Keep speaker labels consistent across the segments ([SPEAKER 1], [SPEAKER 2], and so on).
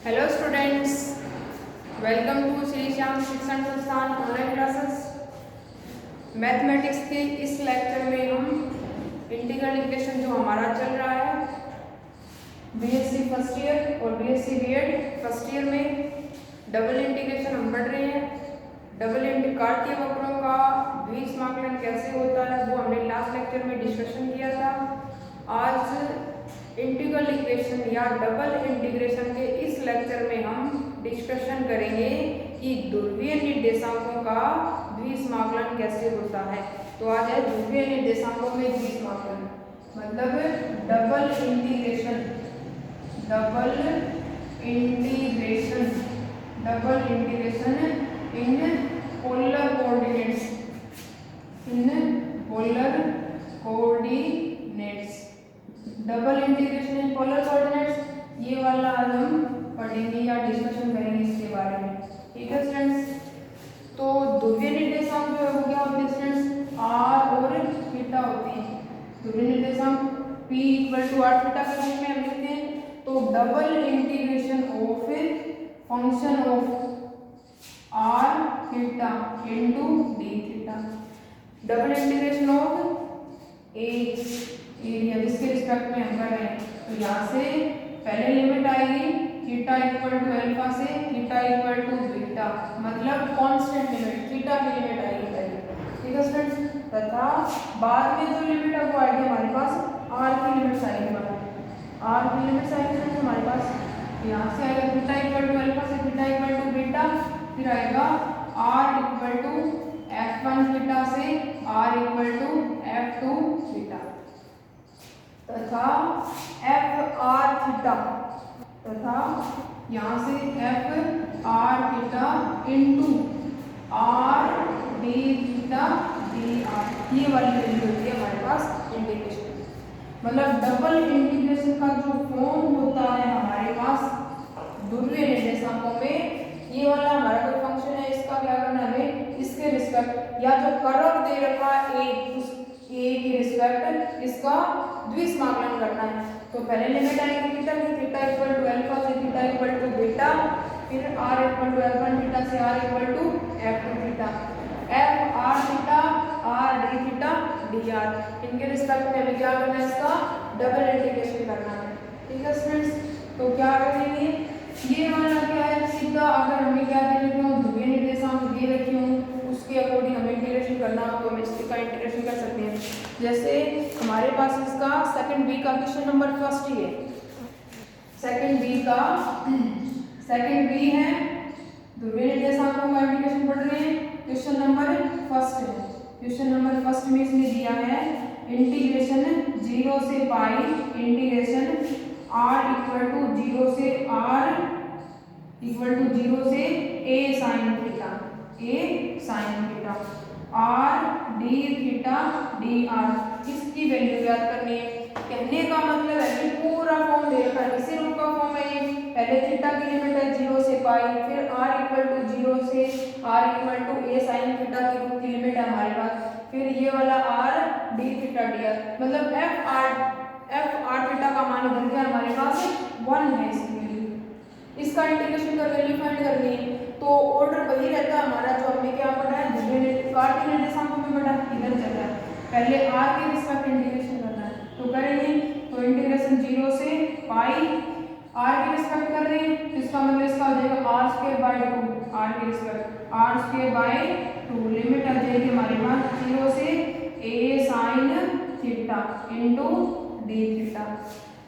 [SPEAKER 1] Hello students, welcome to Shri Shyam Shikshan Sansthan online classes. Mathematics के इस lecture में हम इंटीग्रल इक्वेशन जो हमारा चल रहा है बीएससी फर्स्ट ईयर और बीएससी बीएड फर्स्ट ईयर में डबल इंटीग्रेशन हम पढ़ रहे हैं। कार्तीय वक्रों का द्विसमाकलन कैसे होता है वो हमने लास्ट लेक्चर में डिस्कशन किया था। आज इंटीग्रल इक्वेशन या डबल इंटीग्रेशन के इस लेक्चर में हम डिस्कशन करेंगे कि ध्रुवीय निर्देशांकों का द्विसमाकलन कैसे होता है। तो आज है ध्रुवीय निर्देशांकों में द्विसमाकलन, मतलब double integration in polar coordinates double integration in polar coordinates, ये वाला आज हम पढ़ेंगे या डिस्कशन करेंगे इसके बारे में। ठीक है स्टूडेंट्स, तो ध्रुवीय निर्देशांक जो है वो क्या होते हैं स्टूडेंट्स, आर और थीटा होती है। ध्रुवीय निर्देशांक p = r थीटा के रूप में हम लिखते हैं। तो double integration of function of r theta into d theta, double integration of area जिसके रिस्पेक्ट में हम कर रहे हैं। तो यहाँ से पहले लिमिट आएगी थीटा = अल्फा से थीटा = बीटा, मतलब कांस्टेंट लिमिट थीटा की लिमिट आएगी पहले। ठीक है स्टूडेंट्स, तथा बाद में जो लिमिट है वो आएगी हमारे पास r की लिमिट्स आएगी हमारे पास। यहाँ से आएगा थीटा = अल्फा से थीटा = बीटा, फिर आएगा r = f1 थीटा से r = f2 थीटा, तथा fr थीटा, तथा यहाँ से fr theta into r d theta dr, ये वाली वैल्यू होती है हमारे पास इंटीग्रेशन। मतलब डबल इंटीग्रेशन का जो फॉर्म होता है हमारे पास ध्रुवीय निर्देशांकों में, ये वाला हमारा कोई फंक्शन है, इसका क्या करना है हमें, इसके रिस्पेक्ट या जो कर्व दे रखा है उस a की रिस्पेक्ट इसका द्विसमाकलन करना है। तो पहले लिमिट आएगी थीटा की, थीटा = अल्फा से थीटा = बीटा, फिर r = f1 थीटा से r = f2 theta, fr theta r d theta dr, इनके रिस्पेक्ट में हमें क्या करना है, इसका डबल इंटीग्रेशन करना है। ठीक है स्टूडेंट्स, तो क्या करेंगे, ये वाला क्या है, सीधा अगर हमें क्या दे रखे हो, ध्रुवीय निर्देशांक दे रखे हो, उसके अकॉर्डिंग हमें इंटीग्रेशन करना हो तो हम इसका इंटीग्रेशन कर सकते हैं। जैसे हमारे पास इसका सेकंड बी का क्वेश्चन नंबर फर्स्ट ही है, सेकंड बी है, ध्रुवीय निर्देशांकों का इंटीग्रेशन पढ़ रहे हैं। क्वेश्चन नंबर फर्स्ट है, क्वेश्चन नंबर फर्स्ट में इसने दिया है इंटीग्रेशन 0 से पाई इंटीग्रेशन r = 0 से r = 0 से a sin theta r d theta dr, इसकी वैल्यू याद करनी है। कहने का मतलब है कि पूरा फॉर्म दे रखा है, इसी रूप का फॉर्म है ये। पहले थीटा की लिमिट है 0 से पाई, फिर r = 0 से r = a sin थीटा की रूप की लिमिट है हमारे पास, फिर ये वाला r d थीटा dr, मतलब f r थीटा का मान इधर क्या हमारे पास 1 है इसकी वैल्यू। इसका इंटीग्रेशन कर वैल्यू फाइंड करनी है, तो ऑर्डर वही रहता है हमारा जो हमने क्या पढ़ा है, कार्तीय निर्देशांकों में पढ़ा, इधर चल रहा है। पहले r के रिस्पेक्ट इंटीग्रेशन करना है, तो करेंगे। तो इंटीग्रेशन 0 से पाई r के रिस्पेक्ट कर रहे हैं, इसका मतलब इसका हो जाएगा r² r के रिस्पेक्ट r²/2, लिमिट आ जाएगी हमारे पास 0 से a sin theta into d theta.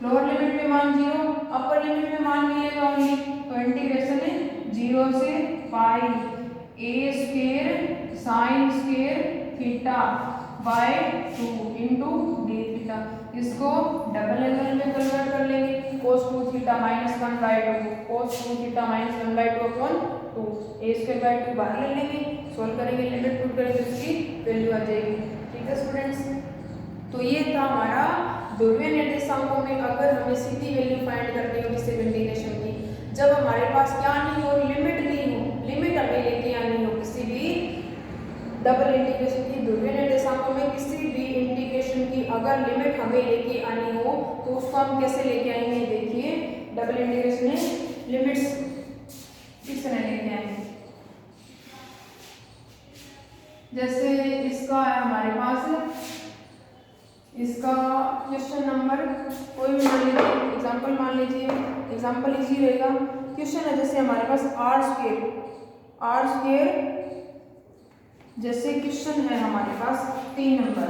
[SPEAKER 1] Lower limit में मान 0, अपर लिमिट में मान मिलेगा ओनली, तो इंटीग्रेशन 0 से पाई a² sin² theta by 2 into d theta. इसको डबल एंगल में कन्वर्ट कर लेंगे, cos 2 theta -1/2, cos 2 theta -1/2 upon 2, a²/2 बाहर ले लेंगे, सोल्व करेंगे, लिमिट पुट करेंगे, इसकी वैल्यू आ जाएगी। ठीक है स्टूडेंट्स, तो ये था हमारा ध्रुवीय निर्देशांकों में अगर हमें सीधी वैल्यू फाइंड करनी हो किसी इंटीग्रेशन की, जब हमारे पास क्या नहीं हो, लिमिट नहीं हो, लिमिट हमें लेके आनी हो किसी भी डबल इंटीग्रेशन की। ध्रुवीय निर्देशांकों में किसी भी इंटीग्रेशन की अगर लिमिट हमें लेके आनी हो तो उसको हम कैसे लेके आएंगे, देखिए डबल इंटीग्रेशन में लिमिट्स इसका क्वेश्चन नंबर कोई भी मान लीजिए, एग्जाम्पल मान लीजिए, एग्जाम्पल इजी रहेगा। क्वेश्चन है जैसे हमारे पास आर स्क्वेयर जैसे क्वेश्चन है हमारे पास 3 नंबर,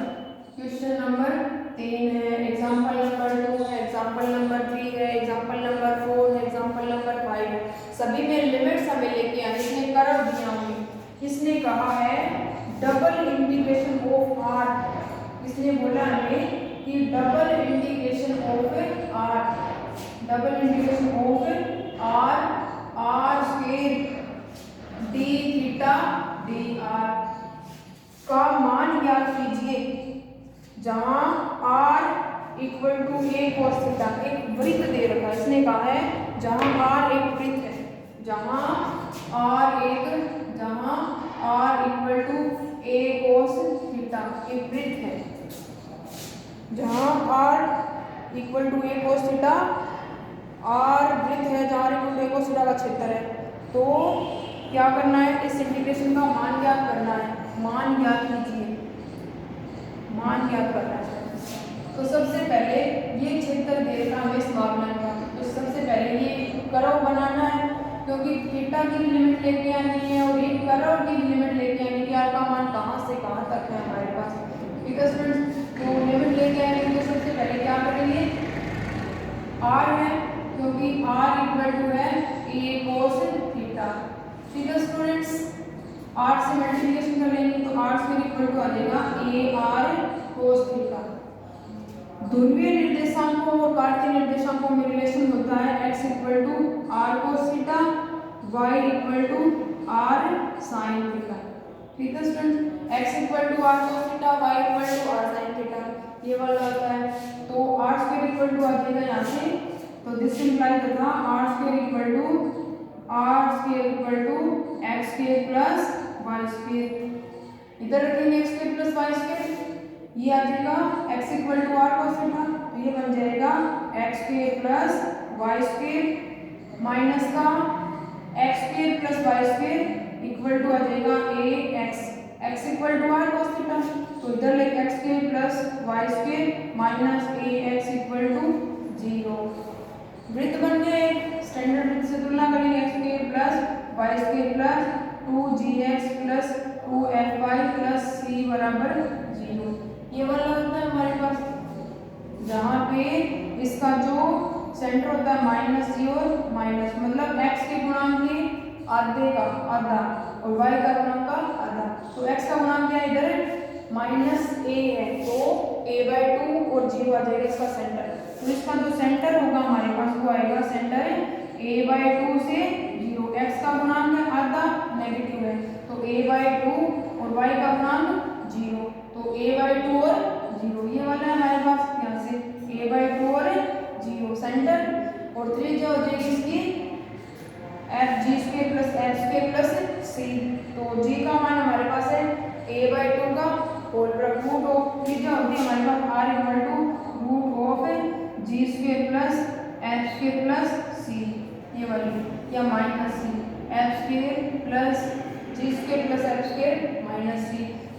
[SPEAKER 1] क्वेश्चन नंबर 3 है, एग्जाम्पल नंबर 2 है, एग्जाम्पल नंबर 3 है, एग्जाम्पल नंबर 4 है, एग्जाम्पल नंबर 5 है। सभी में लिमिट्स हमें लेके आने, इसने कर्व दिया हमें। इसने कहा है डबल इंटीग्रेशन ऑफ आर, इसने बोला हमें कि double integration of R square D theta D R का मान ज्ञात कीजिए जहां r equal to a cos theta, एक वृत्त दे रखा है। इसने कहा है जहां r एक वृत्त है, जहां r equal to a cos theta एक वृत्त है, जहां r equal to a cos theta r वृत्त है, जहां r equal to a cos theta का क्षेत्र है। तो क्या करना है, इस इंटीग्रेशन का मान ज्ञात करना है, मान ज्ञात कीजिए, मान ज्ञात करना है। तो सबसे पहले ये क्षेत्र दे रखा हमें इस मामले का, तो सबसे पहले ये कर्व बनाना है, क्योंकि थीटा की लिमिट लेके आनी है और एक कर्व की लिमिट लेके आनी है, r का मान कहाँ से कहाँ तक है हमारे पास। ठीक है स्टूडेंट्स, तो लिमिट लेके आएंगे तो सबसे पहले क्या करेंगे, r है, क्योंकि r इक्वल टू है a cos थीटा। ठीक है स्टूडेंट्स, r से मल्टीप्लिकेशन कर लेंगे तो r स्क्वायर इक्वल टू आ जाएगा a r cos थीटा। ध्रुवीय निर्देशांकों और कार्तीय निर्देशांकों में रिलेशन होता है x equal to r cos theta, y equal to r sin theta. ठीक है students, x equal to r cos theta, y equal to r sin theta, ये वाला होता है। तो r स्क्वायर इक्वल टू आ जाएगा यहाँ से, तो दिस इंप्लाइज तथा r square equal to x square plus y square, इधर रखेंगे x square plus y square, ये आ जाएगा x equal to r cos theta, तो ये बन जाएगा x square plus y square minus का x square plus y square equal to आ जाएगा x equal to r cos theta, तो इधर ले x square plus y square minus ax equal to 0। वृत्त बन गए, स्टैंडर्ड वृत्त से तुलना करेंगे, x square plus y square plus 2gx plus 2fy plus c बराबर 0। ये वाला होता है हमारे पास, जहाँ पे इसका जो सेंटर होता है माइनस जी और माइनस, मतलब x के गुणांक के आधे का आधा और y का गुणांक का आधा। तो x का गुणांक क्या है इधर माइनस a है, तो a/2 और 0 आ जाएगा इसका सेंटर। तो इसका जो सेंटर होगा हमारे पास वो आएगा सेंटर a/2 से 0, x का गुणांक है आधा नेगेटिव है, तो a/2 और y का गुणांक 0, तो a/2 और 0 ये वाला है हमारे पास, यहाँ से a/2 और 0 सेंटर, और त्रिज्या हो जाएगी इसकी fg² plus f² plus c। तो g का मान हमारे पास है a/2 का होल रूट ऑफ, त्रिज्या होती है हमारे पास r equal to root of g² plus f² plus c, ये वाली, या minus c, f² plus g² plus f² minus c।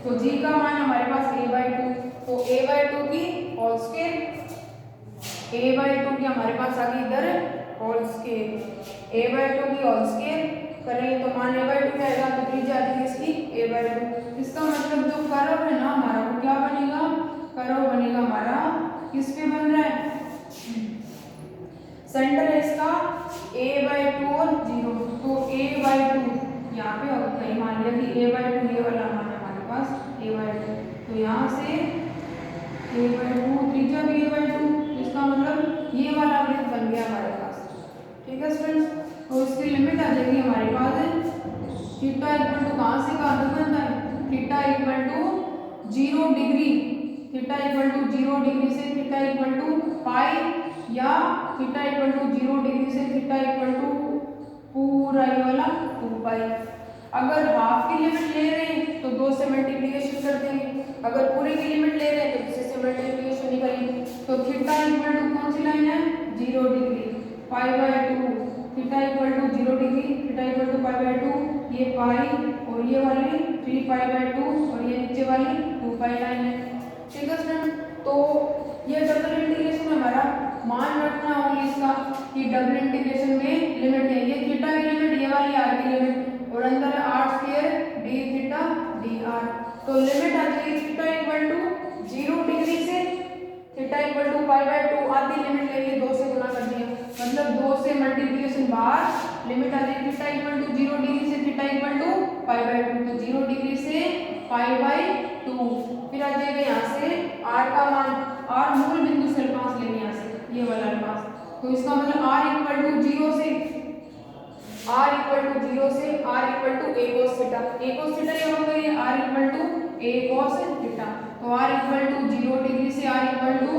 [SPEAKER 1] तो g का मान हमारे पास a/2, तो a/2 की होल स्क्वायर, a/2 की हमारे पास आ गई इधर होल स्क्वायर, a/2 की होल स्क्वायर करेंगे तो मान a/2 क्या आएगा, तो त्रिज्या आ जाएगी इसकी a/2। इसका मतलब जो कर्व है ना हमारा वो क्या बनेगा, कर्व बनेगा हमारा किस पे बन रहा है, सेंटर है इसका a/2 और 0, तो a/2 यहाँ पे होता है, मान लिया कि a/2 ये वाला मान है हमारे पास a/2, तो यहाँ से a/2 त्रिज्या भी a/2, इसका मतलब ये वाला वृत्त बन गया हमारे पास। ठीक है स्टूडेंट्स, तो इसकी लिमिट आ जाएगी हमारे पास थीटा इक्वल टू कहाँ से कहाँ तक बनता है, theta equal to 0 degree, theta equal to 0 degree से थीटा इक्वल टू पाई, या थीटा इक्वल टू 0 डिग्री से थीटा इक्वल टू पूरा ये वाला 2 पाई। अगर हाफ की लिमिट ले रहे हैं तो 2 से मल्टीप्लिकेशन कर देंगे, अगर पूरे की लिमिट ले रहे हैं तो किसी से मल्टीप्लिकेशन नहीं करेंगे। तो थीटा इक्वल टू कौन सी लाइन है, 0 degree, pi, theta equal to 0 degree, theta equal to pi, ये पाई और ये वाली 3π/2 और ये नीचे वाली 2π लाइन है। ठीक है स्टूडेंट, तो ये डबल इंटीग्रेशन में हमारा मान रखना होगा इसका कि डबल इंटीग्रेशन में लिमिट है ये थीटा की लिमिट, ये वाली आर की लिमिट और अंदर r² d थीटा dr। तो लिमिट आ जाएगी थीटा इक्वल टू 0 डिग्री से थीटा इक्वल टू π/2 आधी लिमिट लेके 2 से गुना कर दिया, मतलब 2 से मल्टीप्लिकेशन बाहर लिमिट आ जाएगी थीटा इक्वल टू 0 डिग्री से थीटा इक्वल टू π/2। तो 0 डिग्री से π/2 फिर आ जाएगा यहाँ से r का मान, r मूल बिंदु से अल्पांश लेंगे यहाँ से ये वाला अल्पांश, तो इसका मतलब r इक्वल टू 0 से r इक्वल टू 0 से r equal to a cos theta, a cos theta ये होगा ये r equal to a cos theta. तो r इक्वल टू 0 डिग्री से r equal to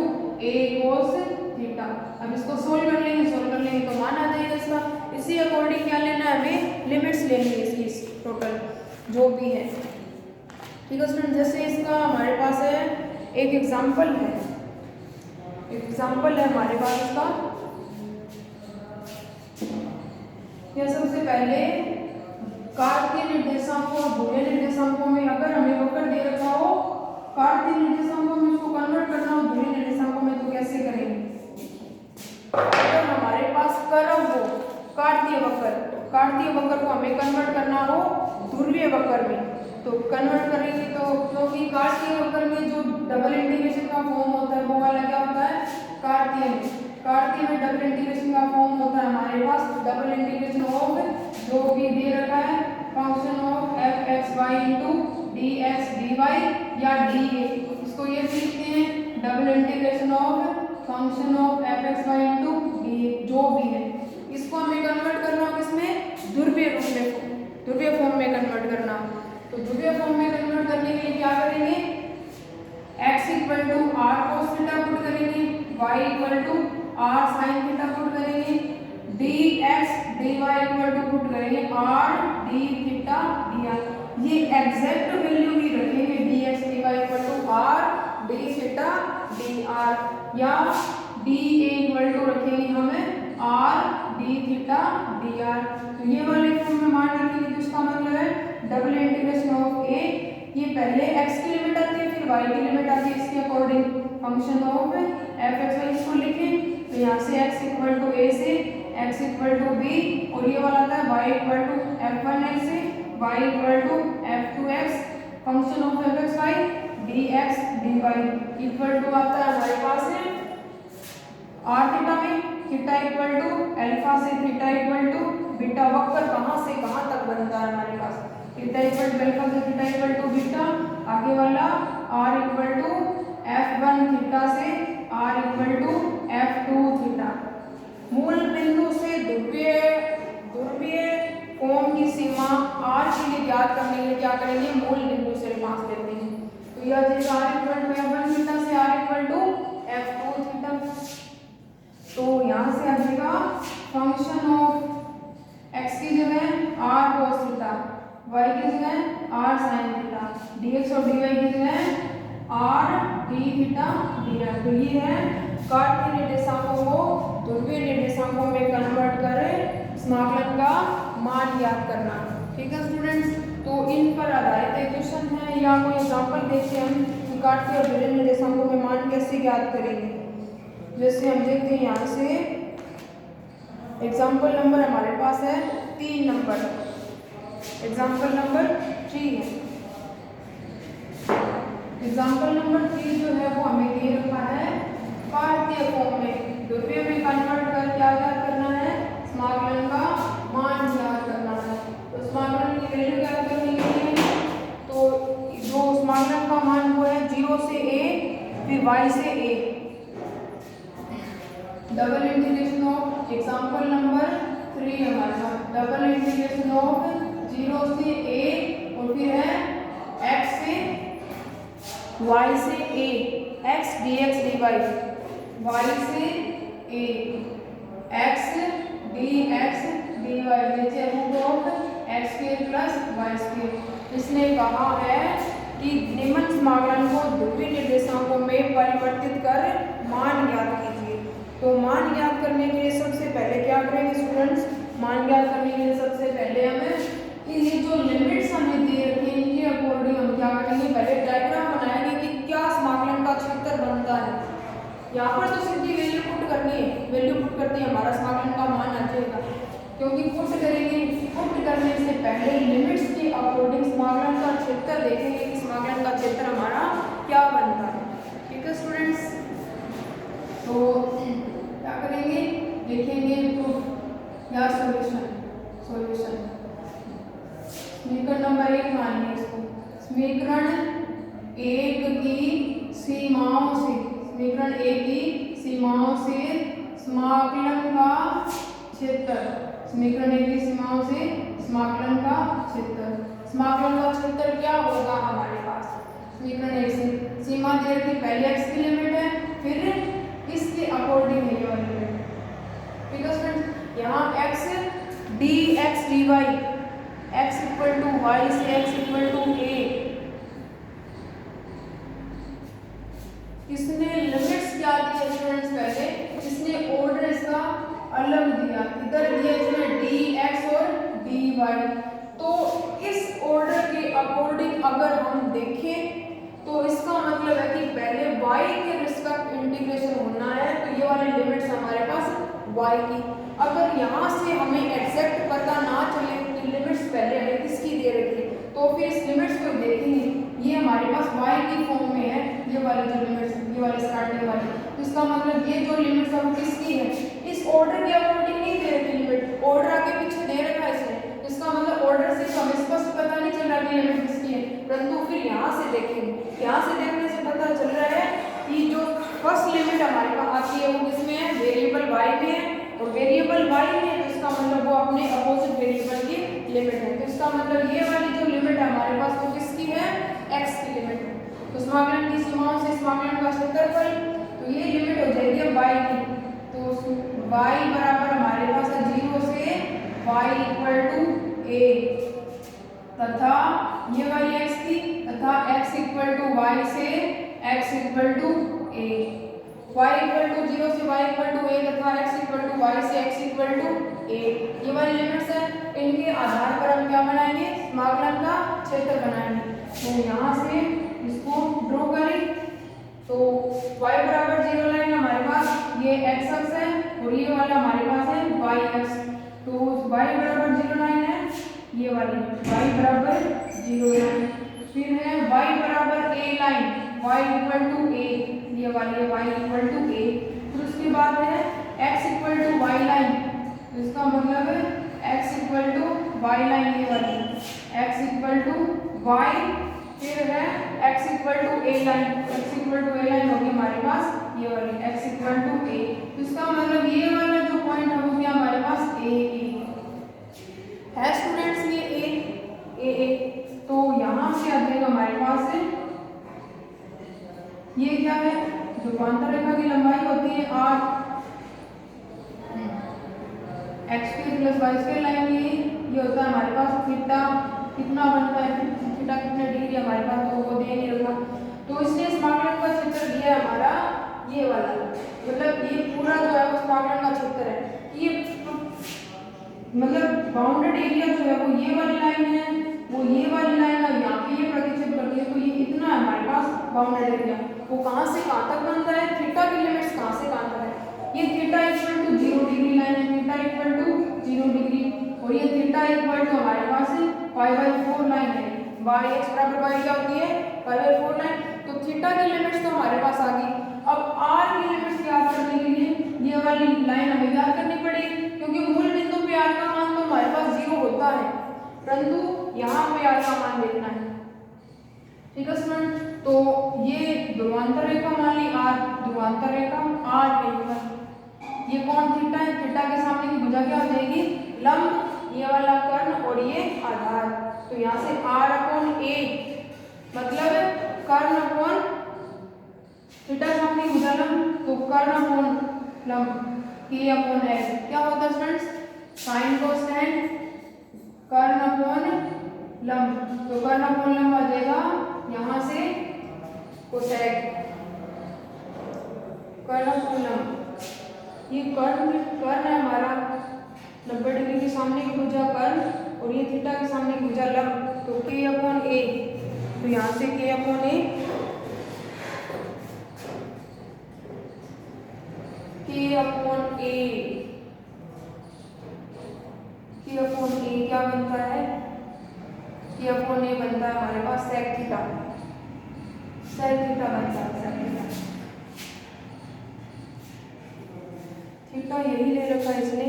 [SPEAKER 1] a cos theta. अब इसको solve कर लेंगे तो मान आ जाएगा इसका। इसी अकॉर्डिंग क्या लेना है, हमें लिमिट्स लेनी है इसकी टोटल जो भी है। ठीक है स्टूडेंट, जैसे इसका हमारे पास है एक एग्जांपल है हमारे पास इसका। यह सबसे पहले कार्तीय निर्देशांकों और ध्रुवीय निर्देशांकों में अगर हमें वक्र दे रखा हो, कार्तीय निर्देशांकों में उसको कन्वर्ट करना हो ध्रुवीय निर्देशांकों में, तो कैसे करेंगे। अगर हमारे पास कर्व हो कार्तीय वक्र को हमें कन्वर्ट करना हो ध्रुवीय वक्र में, तो कन्वर्ट करेंगे तो क्योंकि कार्तीय वक्र में जो डबल इंटीग्रेशन का फॉर्म होता है वो वाला क्या होता है, कार्तीय में डबल इंटीग्रेशन का फॉर्म होता है हमारे पास डबल इंटीग्रेशन ऑफ जो भी दे रखा है function of f(x, y) into dx, dy या dA। इसको ये लिखते हैं double integration of function of f(x, y) into dA जो भी है। इसको हमें कन्वर्ट करना हो किसमें, ध्रुवीय फॉर्म में कन्वर्ट करना। तो ध्रुवीय फॉर्म में कन्वर्ट करने के लिए क्या करेंगे, x equal to r cos theta put करेंगे, y equal to r sin theta put करेंगे, dx dy equal to put करेंगे r d थीटा dr। ये एग्जैक्ट वैल्यू भी रखेंगे dx dy equal to r d theta dr या dA equal to रखेंगे हमें r d theta dr। तो ये वाले फॉर्म में मान रखेंगे, तो इसका मतलब है डबल इंटीग्रेशन ऑफ a, ये पहले x की लिमिट आती है फिर y की लिमिट आती है, इसके according function of f(x, y) इसको लिखें तो यहाँ से x इक्वल टू a से x इक्वल टू b और ये वाला था y इक्वल टू f(1x) से y equal to f(2x), function of f(x, y) dx dy equal to आता है हमारे पास है r थीटा में थीटा इक्वल टू अल्फा से थीटा इक्वल टू बीटा। वक्र कहाँ से कहाँ तक बनता है हमारे पास, थीटा इक्वल टू अल्फा से थीटा इक्वल टू बीटा, आगे वाला r equal to f(1) theta से r equal to f(2) theta. मूल बिंदु से ध्रुवीय फॉर्म की सीमा r के लिए ज्ञात करने के लिए क्या करेंगे, मूल बिंदु से अल्पांश लेते हैं। तो यह आ जाएगा r equal to f(1) theta से r equal to f(2) theta. तो यहाँ से आ जाएगा फंक्शन ऑफ x की जगह r cos थीटा, y की जगह r sin थीटा, dx और dy की जगह r d थीटा dr। तो ये है कार्तीय निर्देशांकों को ध्रुवीय निर्देशांकों में कन्वर्ट कर समाकलन का मान ज्ञात करना। ठीक है स्टूडेंट्स, तो इन पर आधारित क्वेश्चन है या कोई एग्जांपल देखते हैं हम कि कार्तीय और ध्रुवीय निर्देशांकों में मान कैसे ज्ञात करेंगे। जैसे हम देखते हैं यहाँ से एग्जाम्पल नंबर हमारे पास है 3 नंबर, एग्जाम्पल नंबर 3 है। एग्जाम्पल नंबर 3 जो है वो हमें दे रखा है कार्तीय फॉर्म में ध्रुवीय में कन्वर्ट कर क्या ज्ञात करना है, समाकलन का मान ज्ञात करना है। तो समाकलन की वैल्यू ज्ञात करने के लिए तो जो समाकलन का मान वो है 0 से a फिर y से a। Double integration of example number 3 हमारे पास डबल इंटीग्रेशन ऑफ 0 से a और फिर है x से y से a, x dx dy, y से a, x dx dy नीचे root of x square plus y square. इसने कहा है कि निम्न समाकलन को ध्रुवीय निर्देशांकों में परिवर्तित कर मान ज्ञात कीजिए। तो मान ज्ञात करने के लिए सबसे पहले क्या करेंगे स्टूडेंट्स, मान ज्ञात करने के लिए सबसे पहले हमें कि ये जो लिमिट्स हमें दे रखी है इनके यहाँ पर तो सीधी वैल्यू पुट करनी है, वैल्यू पुट करते ही हमारा समाकलन का मान आ जाएगा, क्योंकि पुट करेंगे। पुट करने से पहले लिमिट्स के अकॉर्डिंग समाकलन का क्षेत्र देखेंगे कि समाकलन का क्षेत्र हमारा क्या बनता है। ठीक है स्टूडेंट्स, तो क्या करेंगे, देखेंगे प्रूफ या सॉल्यूशन। समीकरण नंबर 1 मानिए इसको, समीकरण 1 की सीमाओं से, समीकरण 1 की सीमाओं से समाकलन का क्षेत्र, समीकरण 1 की सीमाओं से समाकलन का क्षेत्र, समाकलन का क्षेत्र क्या होगा हमारे पास, समीकरण 1 से सीमा दे रखी, पहले x की लिमिट है, फिर इसके अकॉर्डिंग है ये वाली लिमिट। ठीक है स्टूडेंट्स, यहाँ x dx dy x equal to y से x इक्वल टू a, इसने लिमिट्स क्या दी स्टूडेंट्स, पहले इसने ऑर्डर इसका अलग दिया, इधर दिया इसने dx और dy, तो इस ऑर्डर के अकॉर्डिंग अगर हम देखें तो इसका मतलब है कि पहले y के रिस्पेक्ट इंटीग्रेशन होना है, तो ये वाली लिमिट्स हमारे पास y की। अगर यहाँ से हमें एग्जैक्ट पता ना चले कि लिमिट्स पहले हमें किसकी दे रखी है, तो फिर इस लिमिट्स को देखेंगे, ये हमारे पास y की फॉर्म में है, ये वाली जो लिमिट्स, ये वाली स्टार्टिंग वाली, तो इसका मतलब ये जो लिमिट्स अब किसकी है, इस ऑर्डर के अकॉर्डिंग नहीं दे रखी लिमिट, ऑर्डर आगे पीछे दे रखा है इसने, इसका मतलब ऑर्डर से हमें स्पष्ट पता नहीं चल रहा कि लिमिट किसकी है, परंतु फिर यहाँ से देखेंगे, यहाँ से देखने से पता चल रहा है कि जो फर्स्ट लिमिट हमारे पास आती है वो किसमें है, वेरिएबल y में है, और वेरिएबल y में है, तो इसका मतलब वो अपने अपोजिट वेरिएबल की लिमिट है, तो इसका मतलब ये वाली जो लिमिट है हमारे पास वो किसकी है, x की लिमिट है। तो समाकलन की सीमाओं से समाकलन का क्षेत्रफल, तो ये लिमिट हो जाएगी y की, तो y बराबर हमारे पास है 0 से y इक्वल टू a, तथा ये वाली x की, तथा x इक्वल टू y से x equal to a, y equal to 0 से y इक्वल टू a, तथा x इक्वल टू y से x इक्वल टू a, ये वाली लिमिट्स है, इनके आधार पर हम क्या बनाएंगे, समाकलन का क्षेत्र बनाएंगे। तो यहाँ से इसको ड्रॉ करें, तो y बराबर 0 लाइन हमारे पास ये x अक्ष है और ये वाला हमारे पास है y अक्ष, तो y बराबर 0 लाइन है ये वाली, y बराबर 0 लाइन, फिर है y बराबर a line, y equal to a, ये वाली है y इक्वल टू a, फिर उसके बाद है x equal to y line, तो इसका मतलब है x equal to y line, ये वाली x इक्वल टू y, फिर है x equal to a line, x equal to a line होगी हमारे पास ये वाली x इक्वल टू a, तो इसका मतलब ये वाला जो पॉइंट है वो क्या हमारे पास a है स्टूडेंट्स, ये a, तो यहाँ से आ जाएगा हमारे पास ये क्या है, जो समांतर रेखा की लंबाई होती है r, x square plus y square line, ये होता है हमारे पास थीटा, कितना बनता है, थीटा कितने डिग्री हमारे पास, तो वो दे नहीं रखा, तो इसने समाकलन का क्षेत्र दिया है हमारा ये वाला, मतलब ये पूरा जो है वो समाकलन का क्षेत्र है, ये मतलब बाउंडेड एरिया जो है वो ये वाली लाइन है, वो ये वाली लाइन है, यहाँ पे ये प्रतिच्छेद करती है, तो ये इतना है हमारे पास बाउंडेड एरिया, वो कहाँ से कहाँ तक बनता है, थीटा की लिमिट्स कहाँ से कहाँ तक है, ये theta equal to 0 degree line है, थीटा इक्वल टू 0 डिग्री, और ये थीटा इक्वल टू हमारे पास π/4 लाइन है, y x बराबर y क्या होती है, π/4 लाइन, तो थीटा की लिमिट्स तो हमारे पास आ गई। अब r की लिमिट्स याद करने के लिए ये वाली लाइन हमें याद करनी पड़ेगी, क्योंकि मूल बिंदु पे r का मान तो हमारे पास 0 होता है, परंतु यहाँ पे r का मान देखना है। ठीक है स्टूडेंट, तो ये ध्रुवांतर रेखा मान ली r, ध्रुवांतर रेखा r, ये कौन थीटा है, थीटा के सामने की भुजा क्या हो जाएगी, लंब, ये वाला कर्ण और ये आधार, तो यहाँ से r अपॉन a मतलब कर्ण अपॉन थीटा सामने की भुजा लंब, तो कर्ण अपॉन लंब k अपॉन l क्या होता है स्टूडेंट्स, साइन कोसाइन कर्ण अपॉन लंब, तो कर्ण अपॉन लंब आ जाएगा यहाँ से कोसेक कर्ण अपॉन लंब, ये कर्ण है हमारा 90 डिग्री के सामने की भुजा कर्ण और ये थीटा के सामने की भुजा लंब, तो k अपॉन a, तो यहाँ से k upon a A, K upon A क्या बनता है, K अपॉन ए बनता है हमारे पास सेक थीटा, सेक थीटा बनता है, सेक थीटा। थीटा यही ले रखा है इसने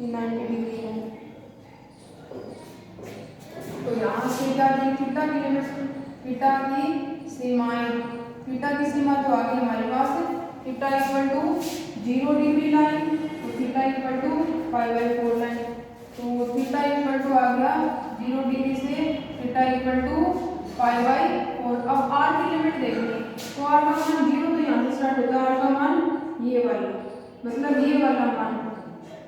[SPEAKER 1] 90 डिग्री है। तो यहाँ से क्या दी, थीटा की लिमिट, थीटा की सीमाएं, थीटा की सीमा तो आ गई हमारे पास theta equal to 0 degree line, तो थीटा इक्वल टू π/4 लाइन, तो थीटा इक्वल टू आ गया 0 डिग्री से थीटा इक्वल टू π/4। अब r की लिमिट देखनी, तो r का मान 0 तो यहाँ से स्टार्ट होता है, r का मान ये वाला, मतलब ये वाला मान,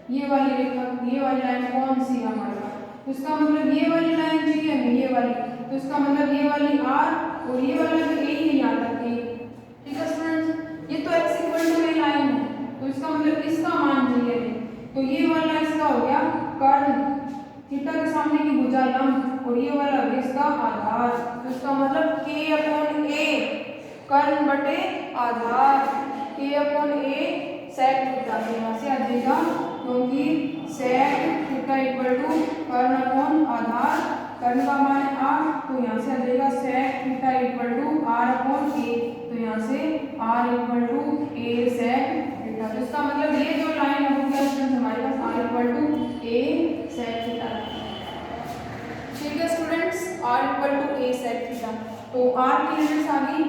[SPEAKER 1] ये वाली रेखा, ये वाली लाइन कौन सी है हमारे पास, तो इसका मतलब ये वाली लाइन चाहिए हमें, ये वाली, तो इसका मतलब ये वाली r और ये वाला जो a है यहाँ तक a, ठीक है स्टूडेंट्स। ये तो x equal to a line है, तो इसका मतलब इसका मान चाहिए, तो ये वाला इसका हो गया कर्ण, थीटा के सामने की भुजा लंब, और ये वाला है इसका आधार, तो इसका मतलब k अपॉन a कर्ण बटे आधार, k upon a sec theta, यहाँ से आ जाएगा, क्योंकि सेक थीटा इक्वल टू कर्ण अपॉन आधार, कर्ण का मान है r, तो यहाँ से आ जाएगा sec theta equal to r upon a, तो यहाँ से r equal to a sec theta, तो इसका मतलब ये जो लाइन है वो क्या स्टूडेंट्स हमारे पास r equal to a sec theta, ठीक है students, r equal to a sec theta. तो r की लिमिट्स आ गई,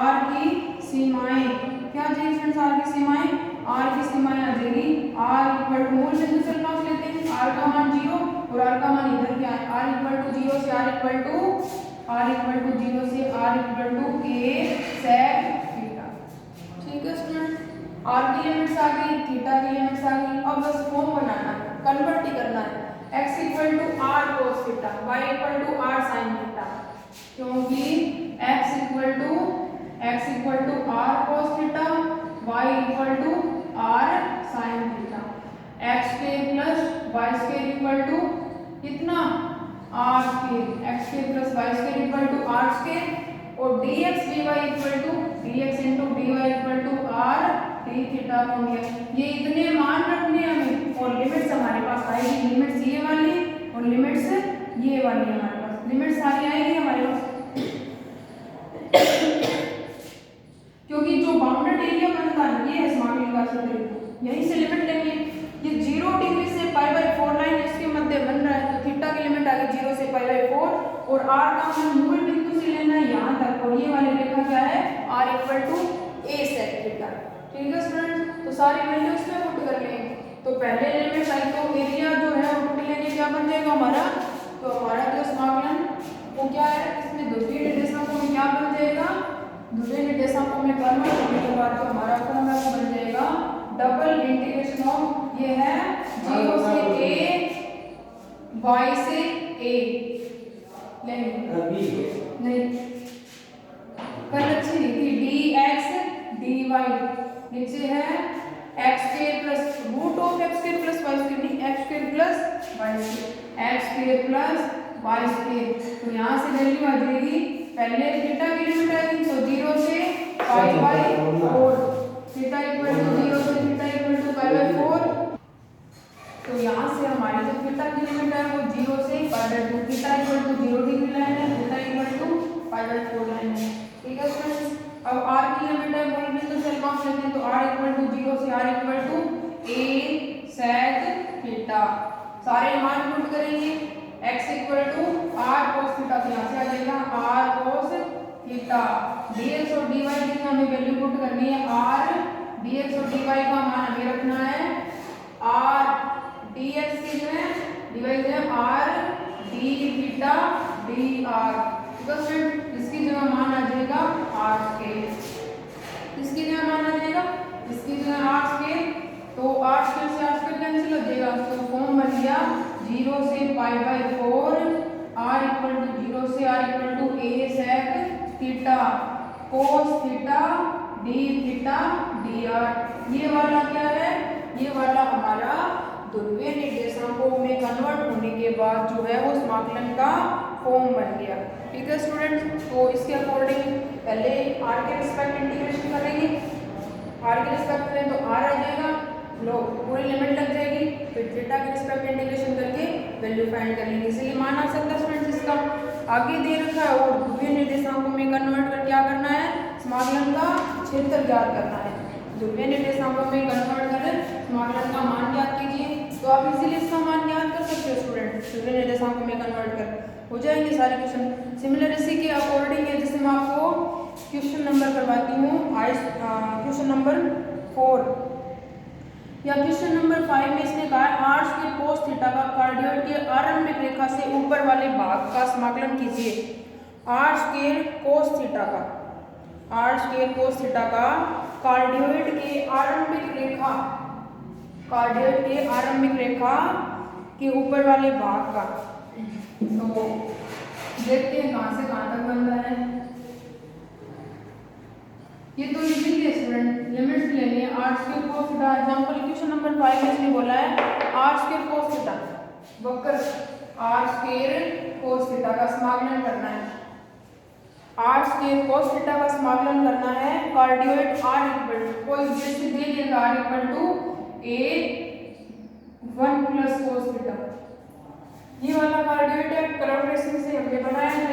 [SPEAKER 1] r की सीमाएं क्या चाहिए स्टूडेंट्स, r की सीमाएं, r की सीमाएं आ जाएगी r इक्वल टू, मूल बिंदु से लॉस लेते हैं, r का मान 0 और r का मान इधर क्या है, r इक्वल टू 0 से r इक्वल टू 0 से r equal to a sec theta, ठीक है स्टूडेंट। r की लिमिट्स आ गई, थीटा की लिमिट्स आ गई, अब बस फॉर्म बनाना है, कन्वर्ट ही करना है, x equal to r cos theta, y equal to r sin theta, क्योंकि x equal to r cos theta, y equal to r sin theta, x square plus y square equal to कितना r square, x square plus y square equal to r square, और dx dy equal to dx into dy equal to r d theta हो गया। ये इतने मान रखने हैं हमें, और लिमिट्स हमारे पास आएगी, लिमिट्स ये वाली और लिमिट्स ये वाली हमारे पास, लिमिट्स सारी आएगी हमारे पास क्योंकि जो बाउंडेड एरिया बनता है ये है स्मॉल का सूत्र, यहीं से लिमिट लेंगे, ये 0 डिग्री से π/4 लाइन इसके मध्य बन रहा है, तो थीटा की लिमिट आ गई 0 से π/4, और r का मान मूल बिंदु से लेना है यहाँ तक, और ये वाली रेखा क्या है, r equal to a sec theta, ठीक है स्टूडेंट्स। तो सारी वैल्यूज में पुट कर लेंगे, तो पहले लिमिट आई तो एरिया जो है वो पुट लेंगे, क्या बन जाएगा हमारा, तो हमारा जो समाकलन वो क्या है, इसमें ध्रुवीय निर्देशांकों में क्या बन जाएगा, ध्रुवीय निर्देशांकों में कन्वर्ट होने के बाद तो हमारा फॉर्मूला बन जाएगा डबल इंटीग्रेशन ऑफ, ये है 0 से a y से a, नहीं कल अच्छी नहीं थी, dx dy, नीचे है x square plus root of x square plus y square, नहीं x square plus y square, x square plus y square, तो यहाँ से वैल्यू आ जाएगी, पहले थीटा की लिमिट आएगी, तो 0 से π/4, थीटा इक्वल टू 0 से थीटा इक्वल टू π/4, तो यहाँ से हमारी जो थीटा की लिमिट है वो 0 से π/2, theta equal to 0 degree line है, थीटा इक्वल टू π/4 लाइन है, ठीक है स्टूडेंट्स। अब r की लिमिट है मूल बिंदु से लॉस लेते हैं, तो r इक्वल टू 0 से r equal to a sec theta, सारे मान पुट करेंगे, x equal to r cos theta, तो यहाँ से आ जाएगा r cos थीटा, dx और dy की हमें वैल्यू पुट करनी है, r dx और dy का मान हमें रखना है r, dx की जो है dy जो है r d थीटा dr, इसकी जगह मान आ जाएगा r स्क्वायर, इसकी जगह मान आ जाएगा, इसकी जगह r स्क्वायर, तो r स्क्वायर से r स्क्वायर कैंसिल हो जाएगा, तो फॉर्म बन गया 0 से π/4 r इक्वल टू 0 से r equal to a sec theta cos theta d theta dr, ये वाला क्या है, ये वाला हमारा ध्रुवीय निर्देशांकों में कन्वर्ट होने के बाद जो है वो समाकलन का फॉर्म बन गया, ठीक है स्टूडेंट्स। तो इसके अकॉर्डिंग पहले r के रिस्पेक्ट इंटीग्रेशन करेंगे, आर के रिस्पेक्ट में तो आर आ जाएगा, लो पूरी लिमिट लग जाएगी, फिर थीटा के रिस्पेक्ट इंटीग्रेशन करके वैल्यू फाइंड कर लेंगे, इसलिए मान आ सकता है स्टूडेंट्स इसका। आगे दे रखा है और ध्रुवीय निर्देशांकों में कन्वर्ट कर क्या करना है, समाकलन का क्षेत्र ज्ञात करना है। ध्रुवीय निर्देशांकों में कन्वर्ट कर समाकलन का मान ज्ञात कीजिए, तो आप इजीली इसका मान ज्ञात कर सकते हो स्टूडेंट, ध्रुवीय निर्देशांकों में कन्वर्ट कर हो जाएंगे सारे क्वेश्चन। सिमिलर इसी के अकॉर्डिंग है, जैसे मैं आपको क्वेश्चन नंबर करवाती हूँ, क्वेश्चन नंबर 4 या क्वेश्चन नंबर 5 में इसने कहा है आर स्क्वायर कोस थीटा का कार्डियोइड के आरंभिक रेखा से ऊपर वाले भाग का समाकलन कीजिए। आर स्क्वायर कोस थीटा का, आर स्क्वायर कोस थीटा का कार्डियोइड के आरंभिक रेखा, कार्डियोइड के आरंभिक रेखा के ऊपर वाले भाग का, तो देखते हैं कहां से कहां तक बन रहा है। ये तो इजी है स्टूडेंट, लिमिट्स लेनी है। R square cos theta, example question number 5 में इसने बोला है आर स्क्वायर कोस थीटा, वक्र आर स्क्वायर कोस थीटा का समाकलन करना है। आर स्क्वायर कोस थीटा का समाकलन करना है, कार्डियोइड आर इक्वल टू कोई जैसे दे देगा r equal to a1 plus cos theta, ये वाला कार्डियोइड है, कोलैबोरेशन से हमने बनाया है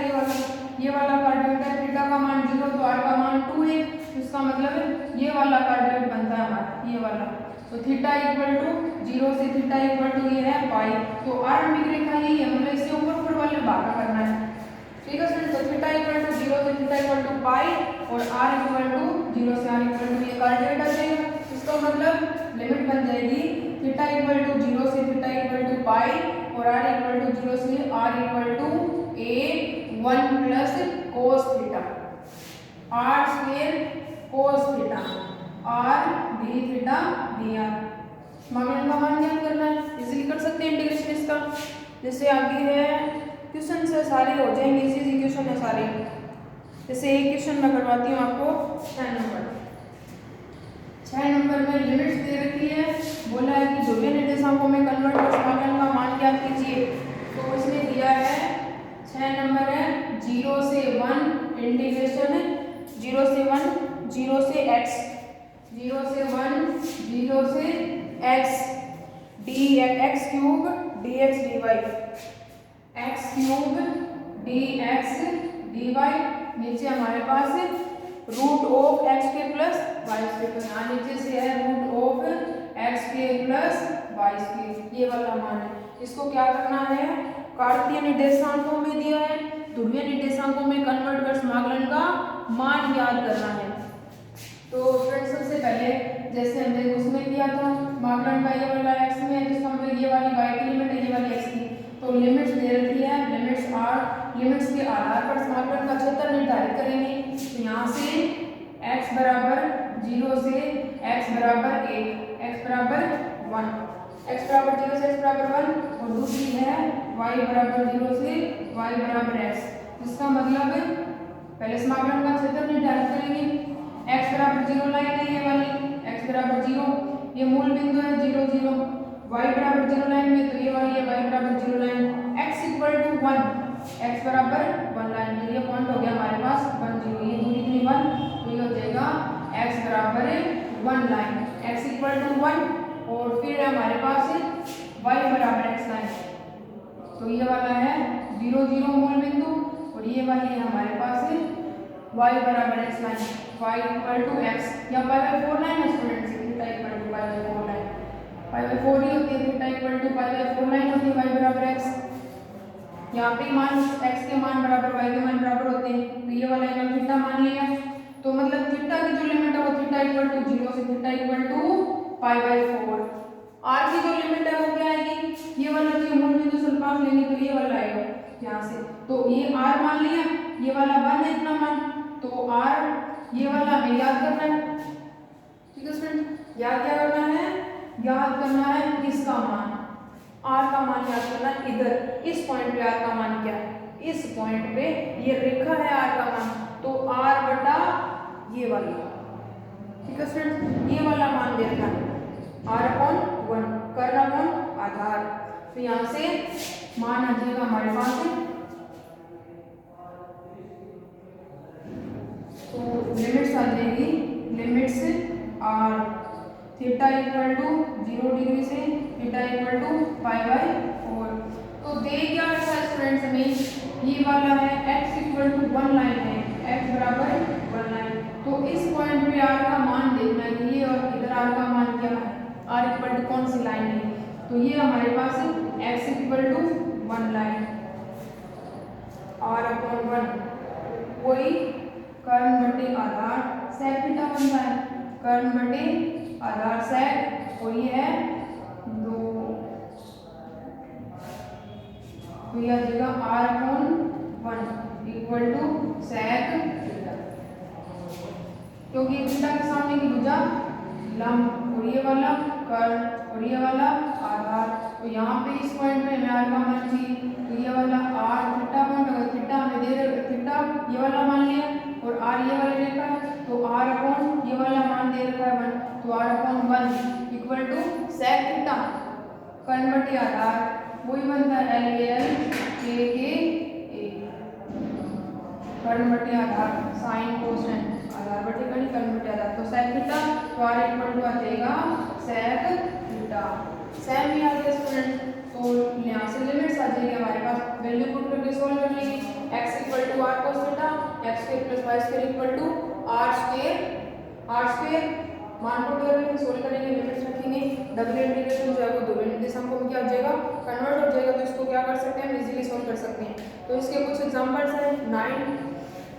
[SPEAKER 1] ये वाला कार्डियोइड है, थीटा का मान 0 तो r का मान 2 है, इसका मतलब ये वाला कार्डियोइड बनता है हमारा ये वाला, तो थीटा इक्वल टू 0 से थीटा इक्वल टू ये है पाई, तो आरंभिक रेखा यही है, मतलब इससे ऊपर वाले भाग का करना है, ठीक है स्टूडेंट। तो थीटा इक्वल टू 0 से थीटा इक्वल टू पाई और r इक्वल टू 0 से r इक्वल टू ये कार्डियोइड आ जाएगा, इसका मतलब लिमिट बन जाएगी थीटा इक्वल टू 0 से थीटा इक्वल टू पाई और r इक्वल टू 0 से r equal to a1 plus cos theta, r square cos theta r d theta dr, समाकलन का मान ज्ञात करना है, इजीली कर सकते हैं इंटीग्रेशन इसका। जैसे आगे है क्वेश्चन से सारे हो जाएंगे, इजी क्वेश्चन है सारे। जैसे एक क्वेश्चन मैं करवाती हूँ आपको 6 नंबर में लिमिट्स दे रखी है, बोला है कि ध्रुवीय निर्देशांकों में कन्वर्ट कर समाकलन का मान ज्ञात कीजिए, तो इसने दिया है 6 नंबर है 0 से 1 इंटीग्रेशन 0 से 1 0 से x 0 से 1 0 से x x cube dx dy x cube dx dy, नीचे हमारे पास रूट ऑफ एक्स के प्लस वाई स्क्वायर, तो यहाँ नीचे से है रूट ऑफ एक्स के प्लस वाई स्क्वायर, ये वाला मान है। इसको क्या करना है, कार्तीय निर्देशांकों में दिया है, ध्रुवीय निर्देशांकों में कन्वर्ट कर समाकलन का मान ज्ञात करना है। तो फ्रेंड्स सबसे पहले जैसे हमने उसमें किया था समाकलन का, ये वाला एक्स में है जिसका मतलब ये वाली वाई की लिमिट है, ये वाली एक्स की, तो लिमिट्स दे रखी है, लिमिट्स आर, लिमिट्स के आधार पर समाकलन का क्षेत्र निर्धारित करेंगे। तो यहाँ से x बराबर 0 से x बराबर 1, x बराबर 1, x बराबर 0 से x बराबर 1, और दूसरी है y बराबर 0 से y बराबर x, जिसका मतलब पहले समाकलन का क्षेत्र निर्धारित करेंगे। x बराबर 0 लाइन है ये वाली, x बराबर 0 ये मूल बिंदु है 0 0, y बराबर 0 लाइन में तो ये वाली है y बराबर 0 line, x equal to 1, x बराबर 1 लाइन, ये पॉइंट हो गया हमारे पास 1 0, ये दूरी कितनी 1, तो ये हो जाएगा x बराबर 1 लाइन, x इक्वल टू 1, और फिर हमारे पास y बराबर x लाइन, तो ये वाला है 0 0 मूल बिंदु, और ये वाली है हमारे पास y बराबर x line, y equal to x, या पाई/4 लाइन है students, theta equal to pi line, pi ही होती है, theta equal to pi line होती है, y बराबर x, यहाँ पे मान x के मान बराबर y के मान बराबर होते हैं, तो ये वाला एंगल थीटा मान लिया, तो मतलब थीटा की जो लिमिट है वो थीटा इक्वल टू 0 से थीटा इक्वल टू पाई/4, r की जो लिमिट है वो क्या आएगी, ये वाला जो मूल बिंदु से पास लेंगे तो ये वाला आएगा यहाँ से, तो ये r मान लिया, ये वाला 1 है इतना मान, तो r ये वाला हमें याद करना है, ठीक है स्टूडेंट, याद क्या करना है, याद करना है इसका मान, r का मान याद करना है, इधर इस पॉइंट पे r का मान क्या है, इस पॉइंट पे ये रेखा है r का मान, तो r बटा ये वाला, ठीक है स्टूडेंट, ये वाला मान दे रखा है r/1 कर्ण/1 आधार, तो यहाँ से मान आ जाएगा हमारे पास, तो लिमिट्स आ जाएगी, limits r, theta equal to 0 degree से थीटा इक्वल टू π/4। तो दे क्या रखा है स्टूडेंट्स हमें, ये वाला है x इक्वल टू 1 लाइन है, x बराबर 1 लाइन। तो इस पॉइंट पे r का मान देखना है, ये और इधर r का मान क्या है, r इक्वल टू कौन सी लाइन है, तो ये हमारे पास है x equal to 1 line, r/1 कोई कर्ण बटे आधार sec थीटा बनता है, कर्ण बटे आधार sec, और ये है 2, तो यह आ जाएगा r/1 equal to sec theta, क्योंकि थीटा के सामने की भुजा लंब, और ये वाला कर्ण और ये वाला आधार। तो यहाँ पे इस पॉइंट पे हमें r का मान चाहिए, तो ये वाला r थीटा पॉइंट, अगर थीटा हमें दे रहे थीटा ये वाला मान लिया और r ये वाला रेखा है, तो r/, ये वाला मान दे रखा है 1, तो r/1 equal to sec theta, कर्ण बटे आधार वही बनता है LAL KKA, कर्ण बटे आधार साइन कोसेंट, आधार बटे कर्ण बटे आधार, तो sec थीटा, तो r इक्वल टू आ जाएगा sec थीटा। सेम ही आ गया स्टूडेंट, तो यहाँ से लिमिट्स आ जाएगी हमारे पास, वैल्यू पुट करके सोल्व कर लेंगे, x equal to r cos theta, x square plus y square equal to r square, मान पुट करेंगे, सोल्व करेंगे, लिमिट्स रखेंगे, डबल इंटीग्रेशन जो है वो दोनों निर्देशांकों में क्या हो जाएगा, कन्वर्ट हो जाएगा, तो इसको क्या कर सकते हैं, इजीली सोल्व कर सकते हैं। तो इसके कुछ एग्जांपल्स हैं,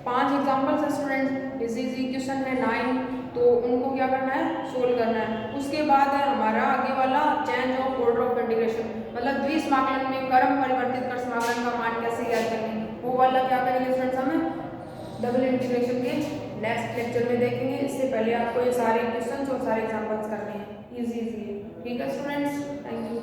[SPEAKER 1] 5 एग्जांपल्स है स्टूडेंट, इजी क्वेश्चन है 9, तो उनको क्या करना है, सोल्व करना है। उसके बाद है हमारा आगे वाला change of order of integration, मतलब द्विसमाकलन में क्रम परिवर्तित कर समाकलन का मान कैसे ज्ञात करेंगे, वो वाला क्या करेंगे स्टूडेंट्स हम डबल इंटीग्रेशन के नेक्स्ट लेक्चर में देखेंगे। इससे पहले आपको ये सारे क्वेश्चन और सारे एग्जांपल्स करने हैं, इजी ठीक है स्टूडेंट्स, थैंक यू।